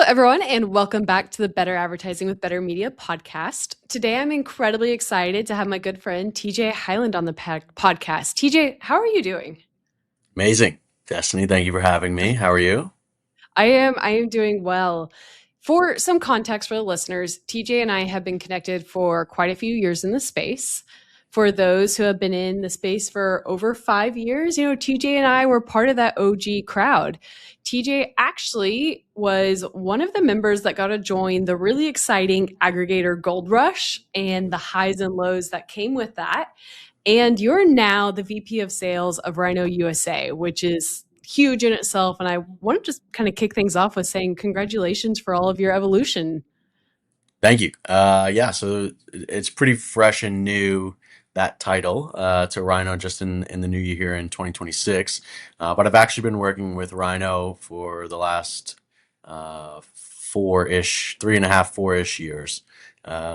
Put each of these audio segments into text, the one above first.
everyone, and welcome back to the Better Advertising with Better Media podcast. Today, I'm incredibly excited to have my good friend TJ Highland on the podcast. TJ, how are you doing? Amazing. Destiny, thank you for having me. How are you? I am doing well. For some context for the listeners, TJ and I have been connected for quite a few years in the space. For those who have been in the space for over 5 years, TJ and I were part of that OG crowd. TJ actually was one of the members that got to join the really exciting aggregator gold rush and the highs and lows that came with that. And you're now the VP of sales of Rhino USA, which is huge in itself. And I want to just kind of kick things off with saying congratulations for all of your evolution. Thank you. Yeah, so it's pretty fresh and new, that title to Rhino just in the new year here in 2026. But I've actually been working with Rhino for the last four-ish, 3.5, 4-ish years.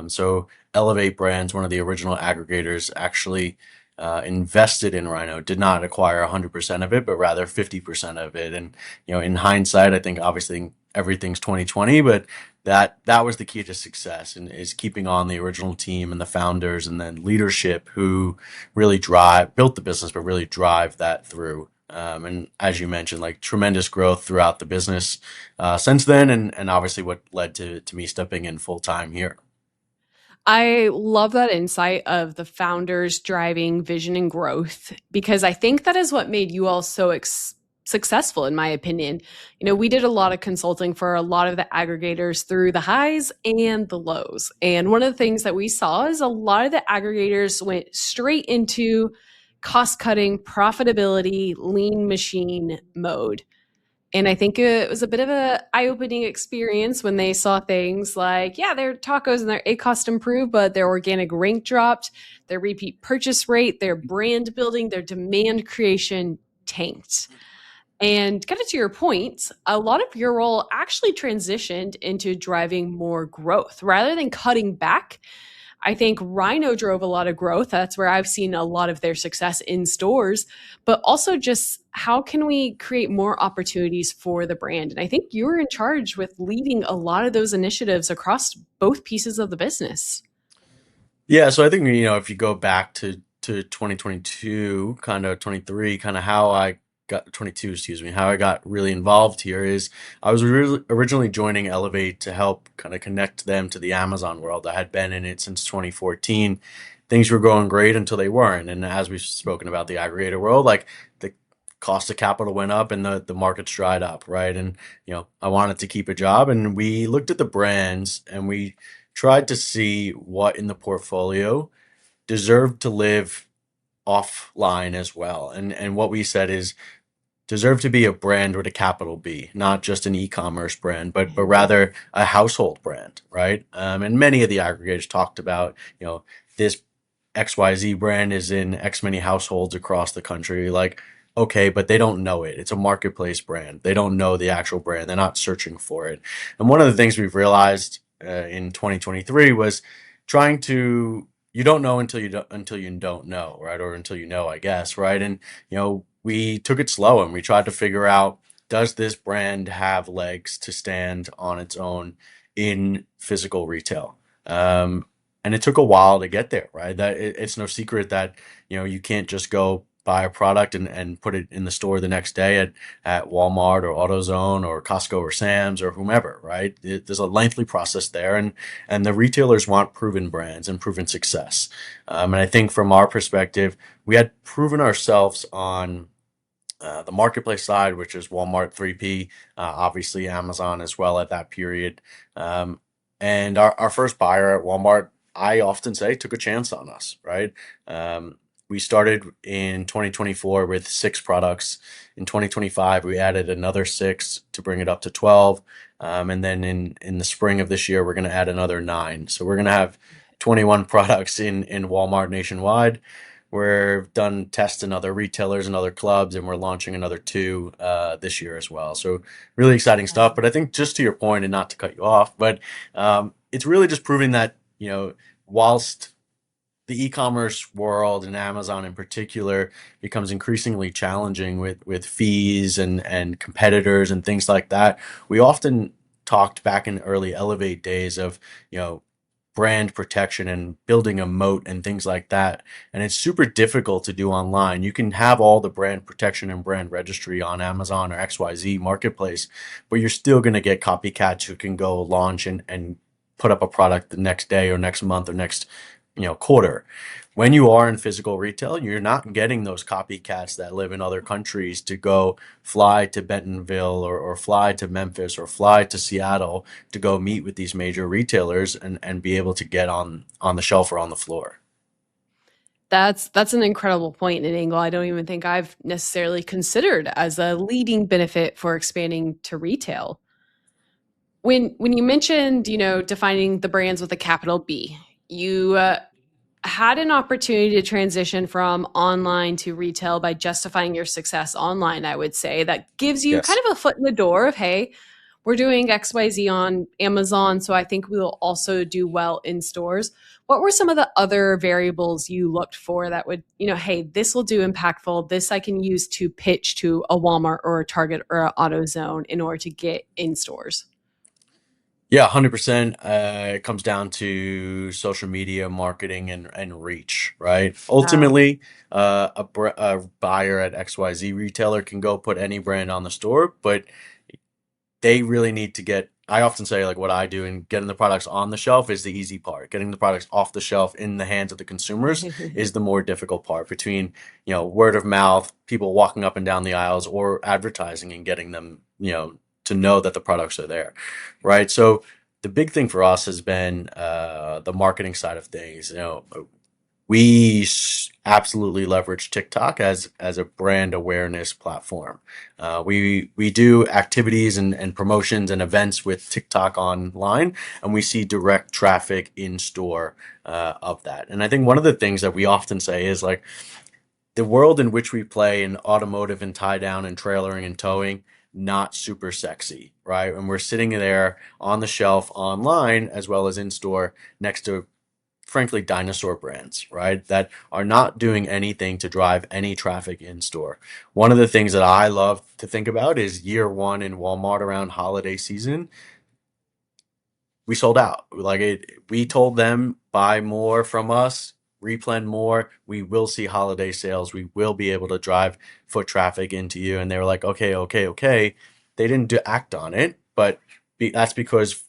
So Elevate Brands, one of the original aggregators, actually invested in Rhino, did not acquire 100% of it, but rather 50% of it. And in hindsight, I think obviously everything's 2020, but that was the key to success, and is keeping on the original team and the founders and then leadership who really built the business, but really drive that through. And as you mentioned, like tremendous growth throughout the business since then, and obviously what led to me stepping in full time here. I love that insight of the founders driving vision and growth because I think that is what made you all so successful, in my opinion. We did a lot of consulting for a lot of the aggregators through the highs and the lows. And one of the things that we saw is a lot of the aggregators went straight into cost cutting, profitability, lean machine mode. And I think it was a bit of a eye-opening experience when they saw things like, yeah, their tacos and their ACost improved, but their organic rank dropped, their repeat purchase rate, their brand building, their demand creation tanked. And kind of to your point, a lot of your role actually transitioned into driving more growth rather than cutting back. I think Rhino drove a lot of growth. That's where I've seen a lot of their success in stores, but also just how can we create more opportunities for the brand? And I think you were in charge with leading a lot of those initiatives across both pieces of the business. Yeah, so I think if you go back to 2022, kind of 23, kind of how I got 22, excuse me, how I got really involved here is I was originally joining Elevate to help kind of connect them to the Amazon world. I had been in it since 2014. Things were going great until they weren't. And as we've spoken about the aggregator world, like the cost of capital went up and the markets dried up, right? And I wanted to keep a job, and we looked at the brands and we tried to see what in the portfolio deserved to live offline as well. And what we said is deserve to be a brand with a capital B, not just an e-commerce brand, but rather a household brand, right? And many of the aggregators talked about, this XYZ brand is in X many households across the country. Like, okay, but they don't know it. It's a marketplace brand. They don't know the actual brand. They're not searching for it. And one of the things we've realized in 2023 was trying to you don't know until you don't know, right? Or until you know, I guess, right? And we took it slow and we tried to figure out, does this brand have legs to stand on its own in physical retail? And it took a while to get there, right? It's no secret that you can't just go buy a product and put it in the store the next day at Walmart or AutoZone or Costco or Sam's or whomever, right? There's a lengthy process there, and the retailers want proven brands and proven success. And I think from our perspective, we had proven ourselves on the marketplace side, which is Walmart 3P, obviously Amazon as well at that period. And our first buyer at Walmart, I often say, took a chance on us, right? We started in 2024 with 6 products. In 2025, we added another 6 to bring it up to 12. And then in the spring of this year, we're going to add another 9. So we're going to have 21 products in Walmart nationwide. We've done tests in other retailers and other clubs, and we're launching another 2 this year as well. So really exciting stuff. But I think just to your point, and not to cut you off, but it's really just proving that, whilst the e-commerce world and Amazon in particular becomes increasingly challenging with fees and competitors and things like that, we often talked back in early Elevate days of, you know, brand protection and building a moat and things like that. And it's super difficult to do online. You can have all the brand protection and brand registry on Amazon or XYZ marketplace, but you're still going to get copycats who can go launch and put up a product the next day or next month or next, quarter. When you are in physical retail, you're not getting those copycats that live in other countries to go fly to Bentonville or fly to Memphis or fly to Seattle to go meet with these major retailers and be able to get on the shelf or on the floor. That's an incredible point and angle I don't even think I've necessarily considered as a leading benefit for expanding to retail. When you mentioned, defining the brands with a capital B, you had an opportunity to transition from online to retail by justifying your success online, I would say. That gives you kind Yes. of a foot in the door of, hey, we're doing XYZ on Amazon, so I think we will also do well in stores. What were some of the other variables you looked for that would, hey, this will do impactful. This I can use to pitch to a Walmart or a Target or an AutoZone in order to get in stores? Yeah, 100%. It comes down to social media marketing and reach, right? Wow. Ultimately, a buyer at XYZ retailer can go put any brand on the store, but they really need to get, I often say, like, what I do in getting the products on the shelf is the easy part. Getting the products off the shelf in the hands of the consumers is the more difficult part, between, word of mouth, people walking up and down the aisles, or advertising and getting them, to know that the products are there, right? So the big thing for us has been the marketing side of things. We absolutely leverage TikTok as a brand awareness platform. We do activities and promotions and events with TikTok online, and we see direct traffic in store of that. And I think one of the things that we often say is, like, the world in which we play in automotive and tie down and trailering and towing, not super sexy, right? And we're sitting there on the shelf online as well as in store next to, frankly, dinosaur brands, right? That are not doing anything to drive any traffic in store. One of the things that I love to think about is year one in Walmart around holiday season, we sold out. We told them, buy more from us, replen more. We will see holiday sales. We will be able to drive foot traffic into you. And they were like, okay, okay, okay. They didn't act on it, but that's because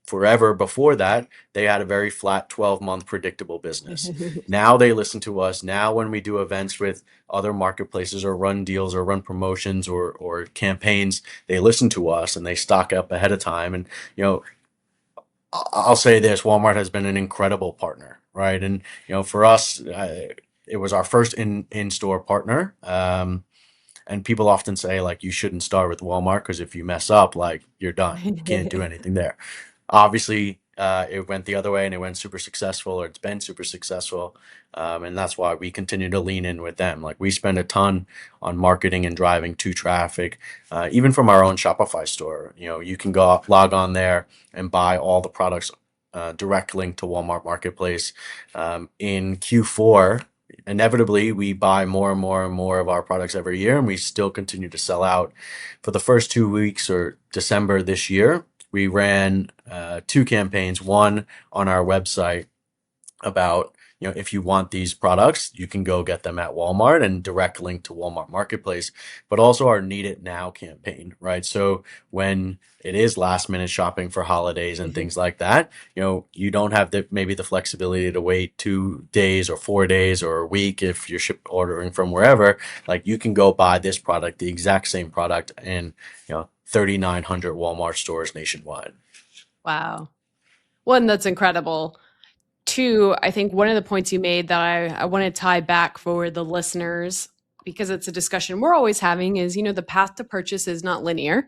forever before that, they had a very flat 12-month predictable business. Now they listen to us. Now, when we do events with other marketplaces or run deals or run promotions or campaigns, they listen to us and they stock up ahead of time. And, I'll say this: Walmart has been an incredible partner, right? And, for us, it was our first in store partner. And people often say, like, you shouldn't start with Walmart because if you mess up, like, you're done. You can't do anything there. Obviously, it went the other way and it went super successful, or it's been super successful. And that's why we continue to lean in with them. Like, we spend a ton on marketing and driving to traffic, even from our own Shopify store. You can go log on there and buy all the products, direct link to Walmart Marketplace. In Q4, inevitably, we buy more and more and more of our products every year, and we still continue to sell out. For the first 2 weeks or December this year, we ran two campaigns. One on our website about, if you want these products, you can go get them at Walmart, and direct link to Walmart Marketplace, but also our Need It Now campaign, right? So when it is last minute shopping for holidays and things like that, you don't have maybe the flexibility to wait 2 days or 4 days or a week if you're ordering from wherever. Like, you can go buy this product, the exact same product, in 3,900 Walmart stores nationwide. Wow. One, that's incredible. Two, I think one of the points you made that I want to tie back for the listeners, because it's a discussion we're always having, is, the path to purchase is not linear.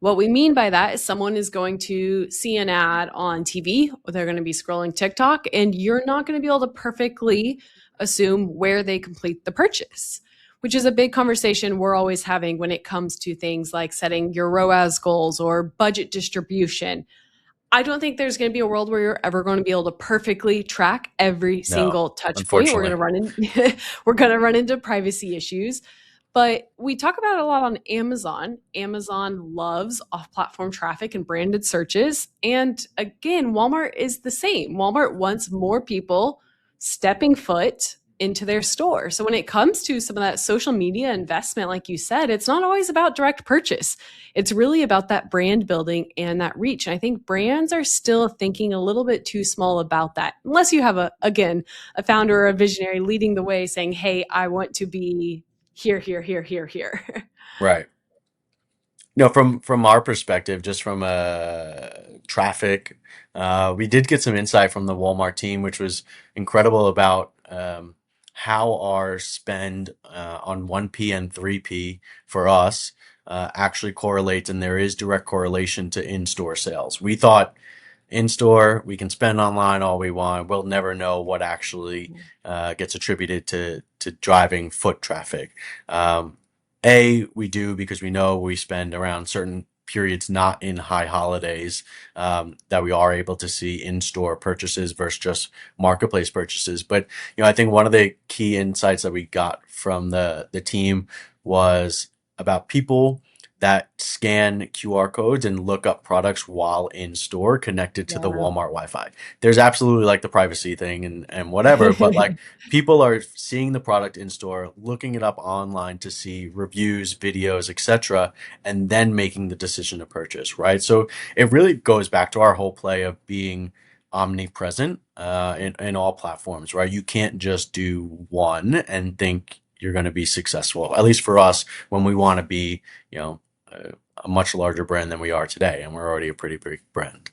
What we mean by that is someone is going to see an ad on TV, or they're going to be scrolling TikTok, and you're not going to be able to perfectly assume where they complete the purchase, which is a big conversation we're always having when it comes to things like setting your ROAS goals or budget distribution. I don't think there's going to be a world where you're ever going to be able to perfectly track every No, single touch point. We're going unfortunately. to run in, we're going to run into privacy issues. But we talk about it a lot on Amazon. Amazon loves off platform traffic and branded searches. And again, Walmart is the same. Walmart wants more people stepping foot into their store. So when it comes to some of that social media investment, like you said, it's not always about direct purchase. It's really about that brand building and that reach. And I think brands are still thinking a little bit too small about that, unless you have a founder or a visionary leading the way saying, hey, I want to be here, here, here, here, here. Right. No, from our perspective, just from traffic, we did get some insight from the Walmart team, which was incredible about how our spend on 1P and 3P for us actually correlates, and there is direct correlation to in-store sales. We thought in store, we can spend online all we want. We'll never know what actually gets attributed to driving foot traffic. Um, we do because we know we spend around certain periods, not in high holidays, that we are able to see in-store purchases versus just marketplace purchases. But I think one of the key insights that we got from the team was about people that scan QR codes and look up products while in store connected to the Yeah. Walmart Wi-Fi. There's absolutely like the privacy thing and whatever, but like people are seeing the product in store, looking it up online to see reviews, videos, etc., and then making the decision to purchase, right? So it really goes back to our whole play of being omnipresent in all platforms, right? You can't just do one and think you're going to be successful. At least for us, when we want to be, you know, a much larger brand than we are today, and we're already a pretty big brand.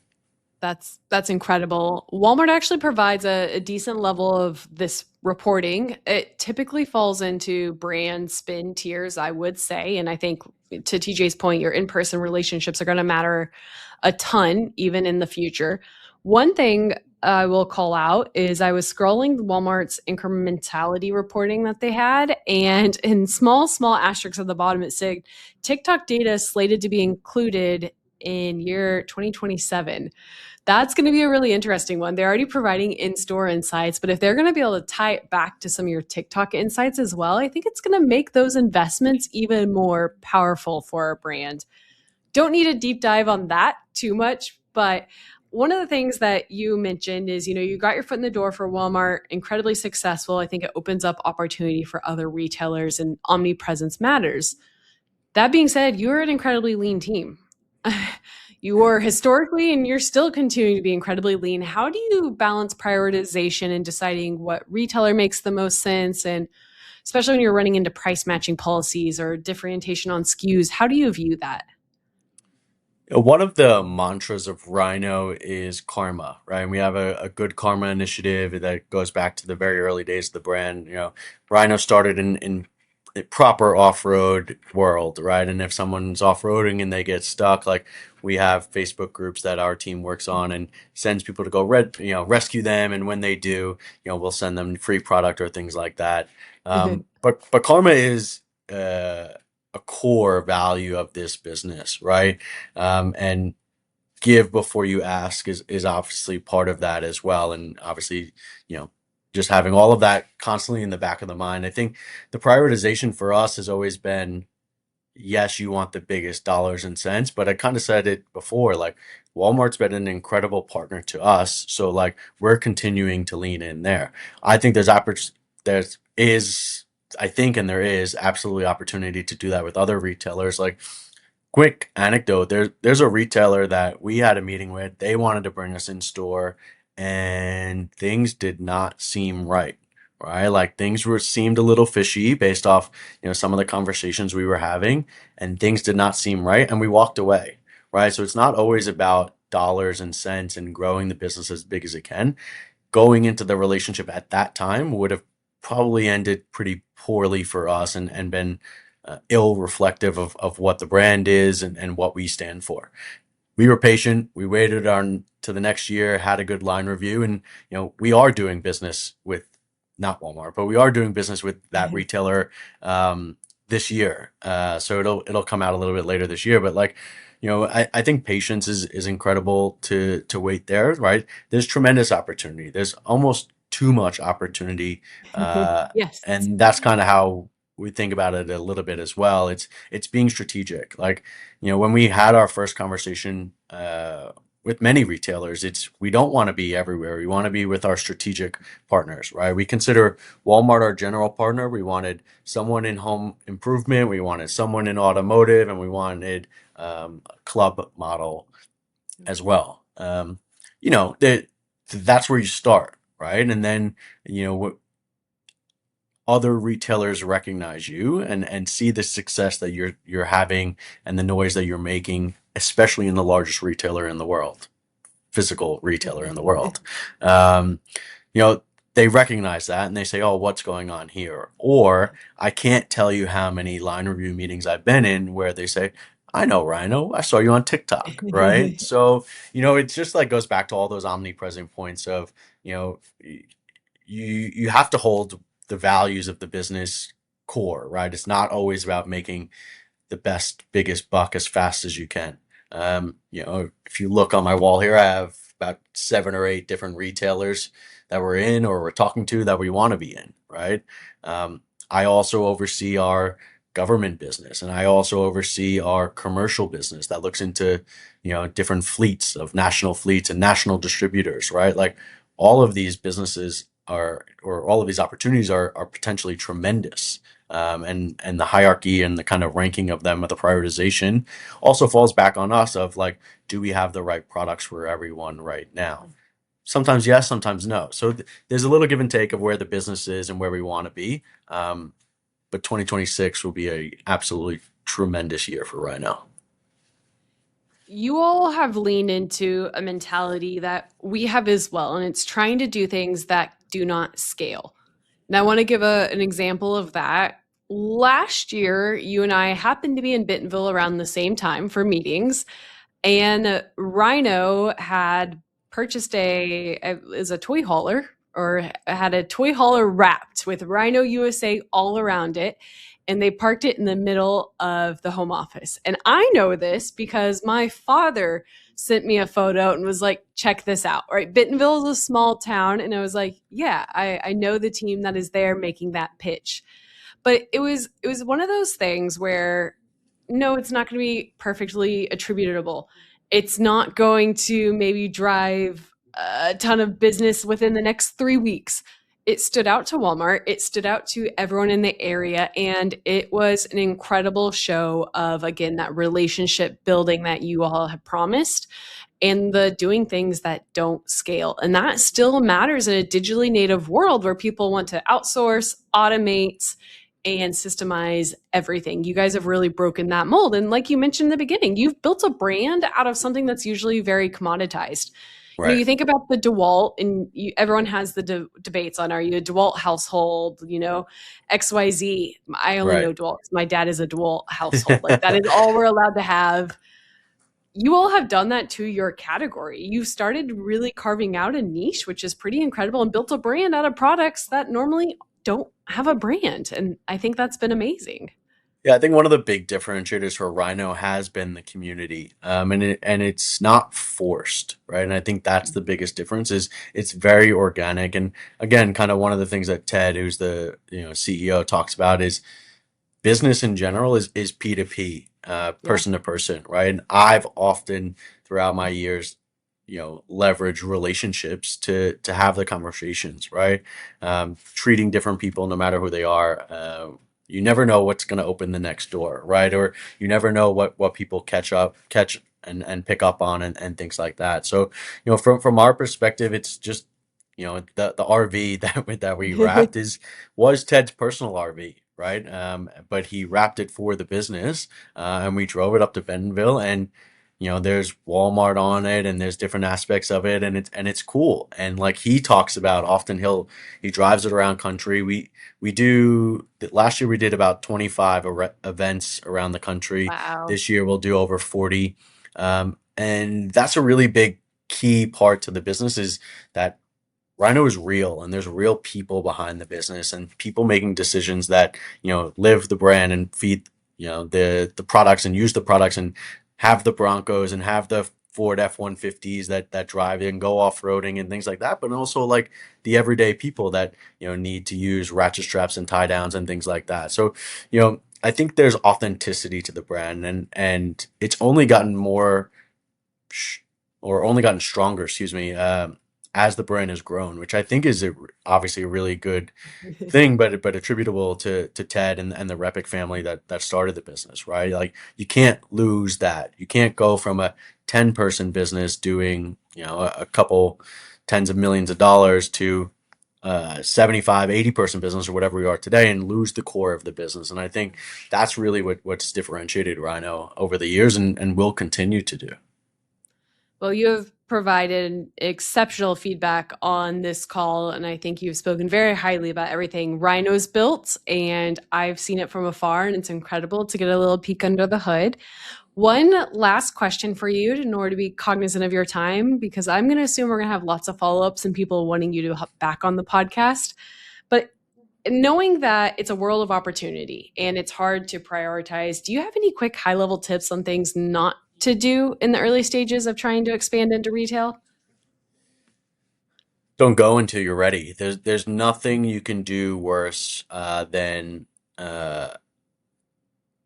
That's incredible. Walmart actually provides a decent level of this reporting. It typically falls into brand spin tiers, I would say. And I think to TJ's point, your in-person relationships are going to matter a ton, even in the future. One thing I will call out is I was scrolling Walmart's incrementality reporting that they had, and in small asterisks at the bottom, it said TikTok data is slated to be included in year 2027. That's going to be a really interesting one. They're already providing in-store insights, but if they're going to be able to tie it back to some of your TikTok insights as well, I think it's going to make those investments even more powerful for our brand. Don't need a deep dive on that too much, but one of the things that you mentioned is, you got your foot in the door for Walmart, incredibly successful. I think it opens up opportunity for other retailers, and omnipresence matters. That being said, you're an incredibly lean team. You were historically, and you're still continuing to be incredibly lean. How do you balance prioritization and deciding what retailer makes the most sense? And especially when you're running into price matching policies or differentiation on SKUs, how do you view that? One of the mantras of Rhino is karma, right? And we have a good karma initiative that goes back to the very early days of the brand. Rhino started in a proper off-road world, right? And if someone's off-roading and they get stuck, like we have Facebook groups that our team works on and sends people to go rescue them. And when they do, we'll send them free product or things like that. But karma is a core value of this business, right? And give before you ask is obviously part of that as well. And obviously, you know, just having all of that constantly in the back of the mind. I think the prioritization for us has always been, yes, you want the biggest dollars and cents, but I kind of said it before, like Walmart's been an incredible partner to us. So like we're continuing to lean in there. I think there is, I think, and there is absolutely opportunity to do that with other retailers. Like quick anecdote, there's a retailer that we had a meeting with. They wanted to bring us in store and things did not seem right. Right? Like things were seemed a little fishy based off, some of the conversations we were having, and things did not seem right, and we walked away. Right? So it's not always about dollars and cents and growing the business as big as it can. Going into the relationship at that time would have probably ended pretty poorly for us and been ill reflective of what the brand is and what we stand for. We were patient. We waited on to the next year, had a good line review, and we are doing business with not Walmart, but we are doing business with that retailer this year. So it'll come out a little bit later this year. But like, I think patience is incredible to wait there, right? There's tremendous opportunity. There's almost too much opportunity, Yes. and that's kind of how. we think about it a little bit as well, it's being strategic. Like, when we had our first conversation with many retailers, it's we don't want to be everywhere. We want to be with our strategic partners, right? We consider Walmart our general partner. We wanted someone in home improvement, we wanted someone in automotive, and we wanted a club model as well. That's where you start, right? And then, what other retailers recognize you and see the success that you're having and the noise that you're making, especially in the largest retailer in the world, physical retailer in the world. Um, you know, they recognize that and they say, "Oh, what's going on here?" Or I can't tell you how many line review meetings I've been in where they say, "I know Rhino. I saw you on TikTok," right? So, it's just like goes back to all those omnipresent points of, you know, you have to hold the values of the business core, right? It's not always about making the best, biggest buck as fast as you can. If you look on my wall here, I have about 7 or 8 different retailers that we're in or we're talking to that we want to be in, right? I also oversee our government business and I also oversee our commercial business that looks into, different fleets of national fleets and national distributors, right? Like all of these businesses or all of these opportunities are potentially tremendous. And the hierarchy and the kind of ranking of them, of the prioritization, also falls back on us of like, do we have the right products for everyone right now? Sometimes yes, sometimes no. So there's a little give and take of where the business is and where we want to be. But 2026 will be a absolutely tremendous year for Rhino. You all have leaned into a mentality that we have as well, and it's trying to do things that do not scale. And I want to give an example of that. Last year, you and I happened to be in Bentonville around the same time for meetings, and Rhino had purchased is a toy hauler or had a toy hauler wrapped with Rhino USA all around it, and they parked it in the middle of the home office. And I know this because my father sent me a photo and was like, check this out. Right, Bentonville is a small town, and I was like, yeah, I know the team that is there making that pitch. But it was one of those things where no, it's not going to be perfectly attributable. It's not going to maybe drive a ton of business within the next 3 weeks. It stood out to Walmart. It stood out to everyone in the area. And it was an incredible show of, again, that relationship building that you all have promised and the doing things that don't scale. And that still matters in a digitally native world where people want to outsource, automate, and systemize everything. You guys have really broken that mold. And like you mentioned in the beginning, you've built a brand out of something that's usually very commoditized. Right. You think about the DeWalt, and everyone has the debates on, are you a DeWalt household, XYZ. I only Right. know DeWalt because my dad is a DeWalt household. Like that is all we're allowed to have. You all have done that to your category. You started really carving out a niche, which is pretty incredible, and built a brand out of products that normally don't have a brand. And I think that's been amazing. Yeah, I think one of the big differentiators for Rhino has been the community, and it's not forced, right? And I think that's the biggest difference is it's very organic. And again, kind of one of the things that Ted, who's the CEO, talks about is business in general is P2P, Yeah. person to person, right? And I've often throughout my years, leveraged relationships to have the conversations, right? Treating different people, no matter who they are. You never know what's going to open the next door, right? Or you never know what people catch and pick up on and things like that. So, from our perspective, it's just the RV that we wrapped is was Ted's personal RV, right? But he wrapped it for the business, and we drove it up to Bentonville, and there's Walmart on it, and there's different aspects of it, and it's cool. And like he talks about, often he drives it around country. We do last year we did about 25 events around the country. Wow. This year we'll do over 40, and that's a really big key part to the business is that Rhino is real and there's real people behind the business and people making decisions that, live the brand and feed, the products and use the products and have the Broncos and have Ford F-150s that drive and go off-roading and things like that, but also like the everyday people that, need to use ratchet straps and tie downs and things like that. So, I think there's authenticity to the brand, and it's only gotten more sh- or only gotten stronger, excuse me, as the brand has grown, which I think is obviously a really good thing, but attributable to Ted and the Repic family that started the business, right? Like you can't lose that. You can't go from a 10-person business doing, a couple tens of millions of dollars to 75, 80-person business or whatever we are today and lose the core of the business. And I think that's really what's differentiated Rhino over the years and will continue to do. Well, you have provided exceptional feedback on this call, and I think you've spoken very highly about everything Rhino's built, and I've seen it from afar, and it's incredible to get a little peek under the hood. One last question for you in order to be cognizant of your time, because I'm going to assume we're going to have lots of follow ups and people wanting you to hop back on the podcast. But knowing that it's a world of opportunity and it's hard to prioritize, do you have any quick high level tips on things not to do in the early stages of trying to expand into retail? Don't go until you're ready. There's nothing you can do worse than uh,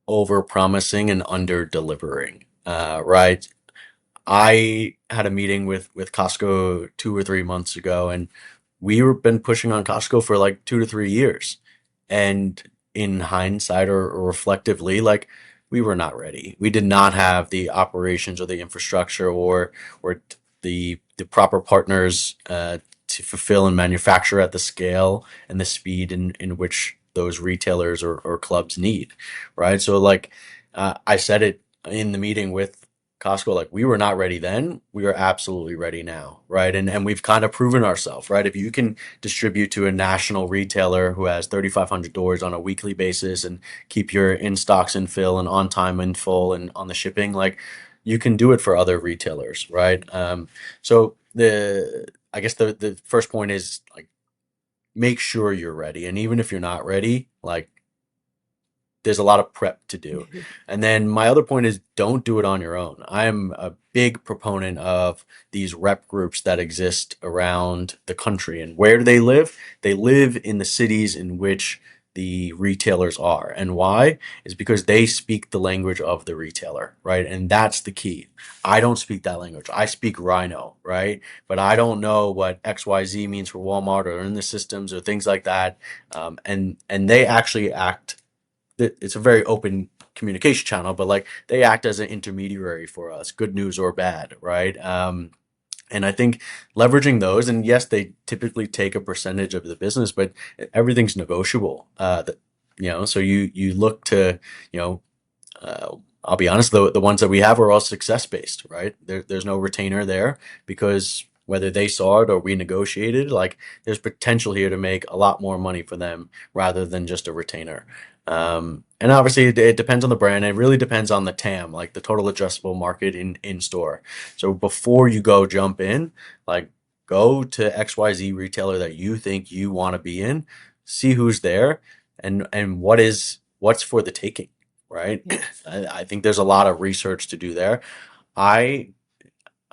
over promising and under delivering. Right? I had a meeting with Costco 2 or 3 months ago, and we were been pushing on Costco for like 2 to 3 years. And in hindsight or reflectively, like we were not ready. We did not have the operations or the infrastructure or the proper partners to fulfill and manufacture at the scale and the speed in which those retailers or clubs need, right? So like I said it in the meeting with Costco, like we were not ready then, we are absolutely ready now, right? And we've kind of proven ourselves, right? If you can distribute to a national retailer who has 3,500 doors on a weekly basis and keep your in stocks in fill and on time in full and on the shipping, like you can do it for other retailers, right? So I guess the first point is like make sure you're ready, and even if you're not ready, like there's a lot of prep to do. And then my other point is don't do it on your own. I am a big proponent of these rep groups that exist around the country. And where do they live? They live in the cities in which the retailers are. And why? Is because they speak the language of the retailer, right? And that's the key. I don't speak that language. I speak Rhino, right? But I don't know what XYZ means for Walmart or in the systems or things like that. And they actually act, it's a very open communication channel, but like they act as an intermediary for us, good news or bad, right? And I think leveraging those, and yes, they typically take a percentage of the business, but everything's negotiable. So you look to, you know, I'll be honest, the ones that we have are all success based, right? There's no retainer there because whether they saw it or we negotiated, like there's potential here to make a lot more money for them rather than just a retainer. And obviously it depends on the brand. It really depends on the TAM, like the total addressable market in store. So before you go jump in, like go to XYZ retailer that you think you want to be in, see who's there and what's for the taking, right? Yeah. I think there's a lot of research to do there. I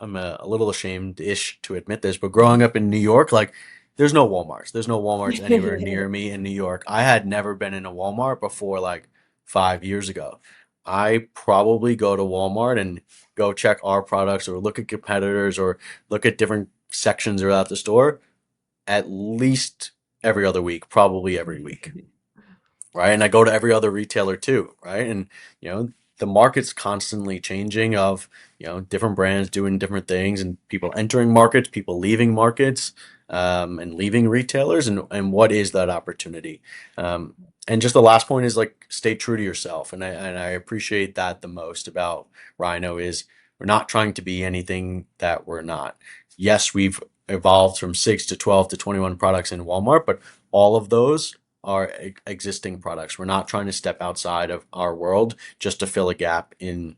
I'm a little ashamed-ish to admit this, but growing up in New York, like there's no Walmarts. There's no Walmarts anywhere near me in New York. I had never been in a Walmart before like 5 years ago. I probably go to Walmart and go check our products or look at competitors or look at different sections throughout the store at least every other week, probably every week, right? And I go to every other retailer too, right? And you know, the market's constantly changing of, different brands doing different things and people entering markets, people leaving markets, and leaving retailers and what is that opportunity? And just the last point is like stay true to yourself. And I appreciate that the most about Rhino is we're not trying to be anything that we're not. Yes, we've evolved from 6 to 12 to 21 products in Walmart, but all of those are existing products. We're not trying to step outside of our world just to fill a gap in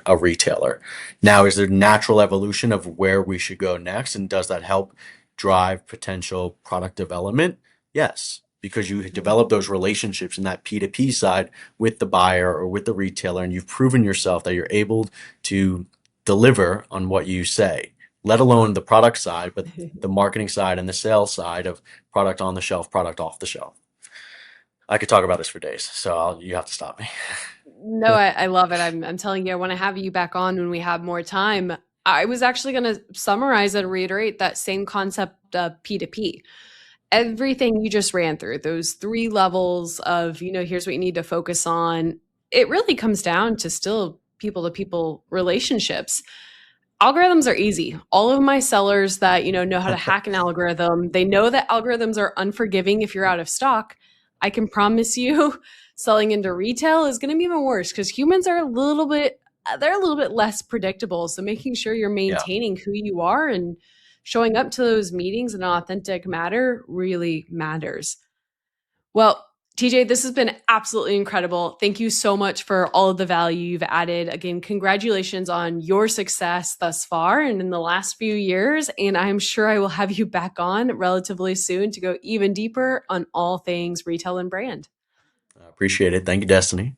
a retailer. Now, is there natural evolution of where we should go next, and does that help drive potential product development? Yes, because you develop those relationships in that P2P side with the buyer or with the retailer, and you've proven yourself that you're able to deliver on what you say, let alone the product side, but the marketing side and the sales side of product on the shelf, product off the shelf. I could talk about this for days, so you have to stop me. No, I love it. I'm telling you, I want to have you back on when we have more time. I was actually going to summarize and reiterate that same concept of P2P. Everything you just ran through, those three levels of, here's what you need to focus on, it really comes down to still people to people relationships. Algorithms are easy. All of my sellers that, know how to hack an algorithm, they know that algorithms are unforgiving if you're out of stock. I can promise you selling into retail is going to be even worse because humans are they're a little bit less predictable. So making sure you're Yeah, maintaining who you are and showing up to those meetings in an authentic manner really matters. Well, TJ, this has been absolutely incredible. Thank you so much for all of the value you've added. Again, congratulations on your success thus far and in the last few years. And I'm sure I will have you back on relatively soon to go even deeper on all things retail and brand. I appreciate it. Thank you, Destiny.